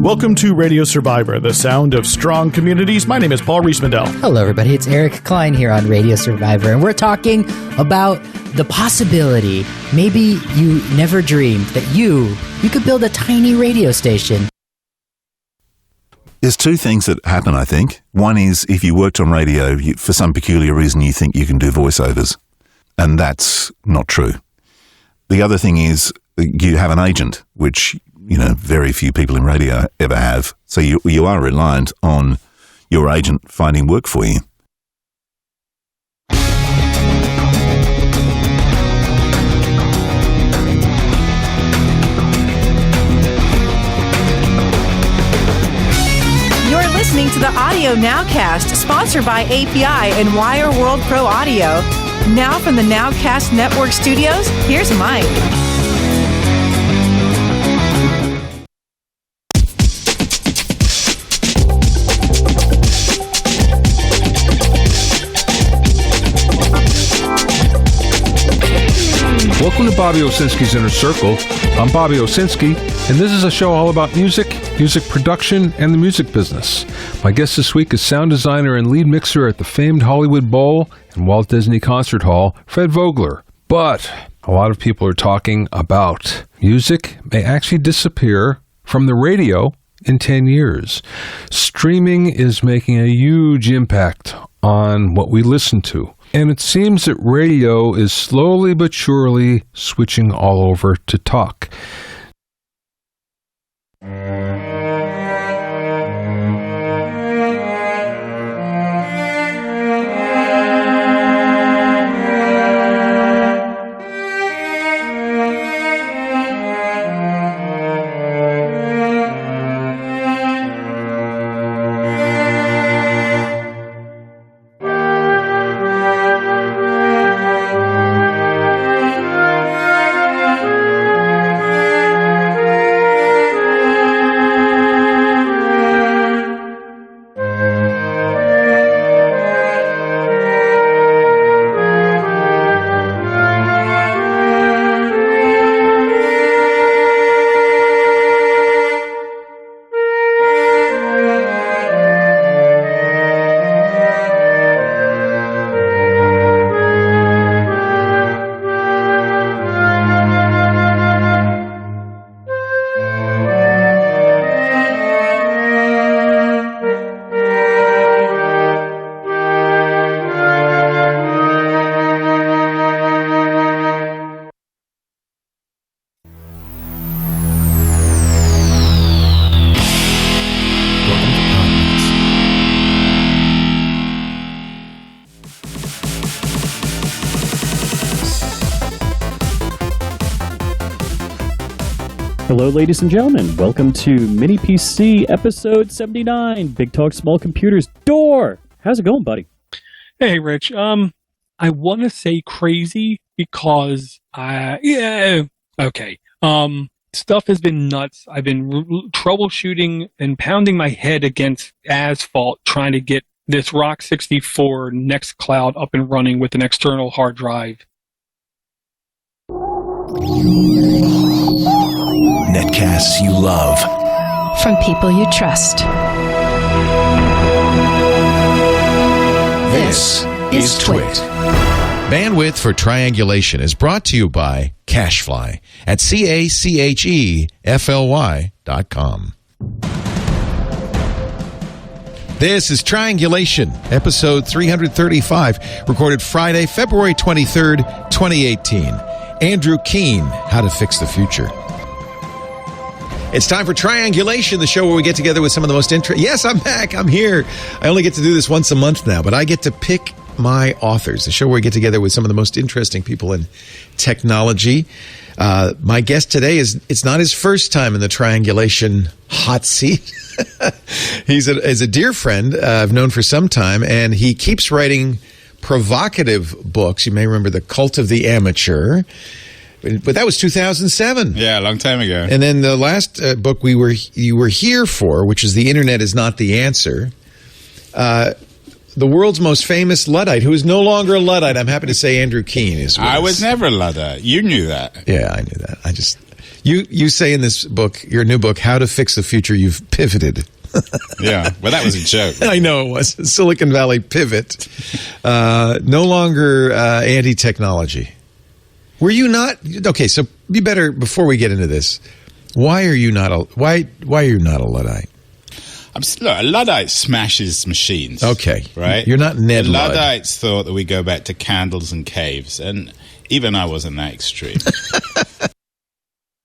Welcome to Radio Survivor, the sound of strong communities. My name is Paul Rees-Mandel. Hello, everybody. It's Eric Klein here on Radio Survivor, and we're talking about the possibility, maybe you never dreamed, that you could build a tiny radio station. There's two things that happen, I think. One is if you worked on radio, for some peculiar reason you think you can do voiceovers, and that's not true. The other thing is you have an agent, which very few people in radio ever have. So you are reliant on your agent finding work for you. You're listening to the Audio Nowcast, sponsored by API and Wire World Pro Audio. Now from the Nowcast Network Studios, here's Mike. Welcome to Bobby Owsinski's Inner Circle. I'm Bobby Owsinski, and this is a show all about music production, and the music business. My guest this week is sound designer and lead mixer at the famed Hollywood Bowl and Walt Disney Concert Hall, Fred Vogler. But a lot of people are talking about music may actually disappear from the radio in 10 years. Streaming is making a huge impact on what we listen to. And it seems that radio is slowly but surely switching all over to talk. Hello, ladies and gentlemen. Welcome to Mini PC episode 79, Big Talk Small Computers. Door! How's it going, buddy? Hey, Rich. I want to say crazy because okay. Stuff has been nuts. I've been troubleshooting and pounding my head against asphalt trying to get this Rock 64 Nextcloud up and running with an external hard drive. Netcasts you love. From people you trust. This is Twit. Bandwidth for Triangulation is brought to you by CacheFly at CACHEFLY.com. This is Triangulation, episode 335, recorded Friday, February 23rd, 2018. Andrew Keene, How to Fix the Future. It's time for Triangulation, the show where we get together with some of the most interesting... Yes, I'm back. I'm here. I only get to do this once a month now, but I get to pick my authors, the show where we get together with some of the most interesting people in technology. My guest today it's not his first time in the Triangulation hot seat. He's a dear friend I've known for some time, and he keeps writing provocative books. You may remember The Cult of the Amateur. But that was 2007. Yeah, a long time ago. And then the last book you were here for, which is The Internet is Not the Answer, the world's most famous Luddite, who is no longer a Luddite. I'm happy to say Andrew Keene is with I us. was never a Luddite. You knew that. Yeah, I knew that. You say in this book, your new book, How to Fix the Future, you've pivoted. Yeah, well, that was a joke. I know it was. Silicon Valley pivot. No longer anti-technology. Were you not? Okay, so you better, before we get into this, why are you not a Luddite? Look, a Luddite smashes machines. Okay. Right? You're not Ned Ludd. Luddites thought that we go back to candles and caves, and even I wasn't that extreme.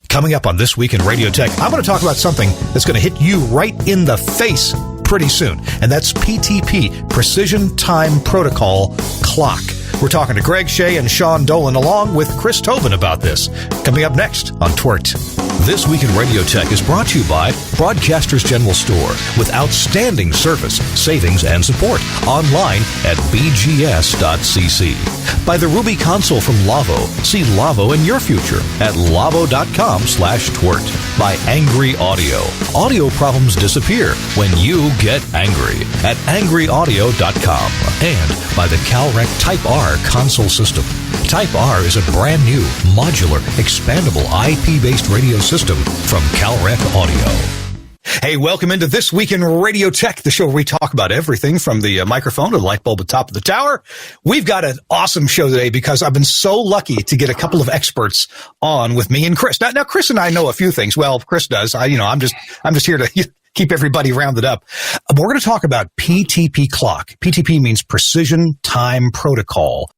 Coming up on This Week in Radio Tech, I'm going to talk about something that's going to hit you right in the face pretty soon, and that's PTP, Precision Time Protocol Clock. We're talking to Greg Shea and Sean Dolan along with Chris Tobin about this. Coming up next on Twert. This Week in Radio Tech is brought to you by Broadcasters General Store with outstanding service, savings, and support online at bgs.cc. By the Ruby console from Lavo. See Lavo in your future at lavo.com/twert. By Angry Audio. Audio problems disappear when you get angry at angryaudio.com. And by the CalRec Type R console system. Type R is a brand new, modular, expandable IP-based radio system from CalRec Audio. Hey, welcome into This Week in Radio Tech, the show where we talk about everything from the microphone to the light bulb at the top of the tower. We've got an awesome show today because I've been so lucky to get a couple of experts on with me and Chris. Now Chris and I know a few things. Well, Chris does. I'm just here to keep everybody rounded up. We're going to talk about PTP clock. PTP means Precision Time Protocol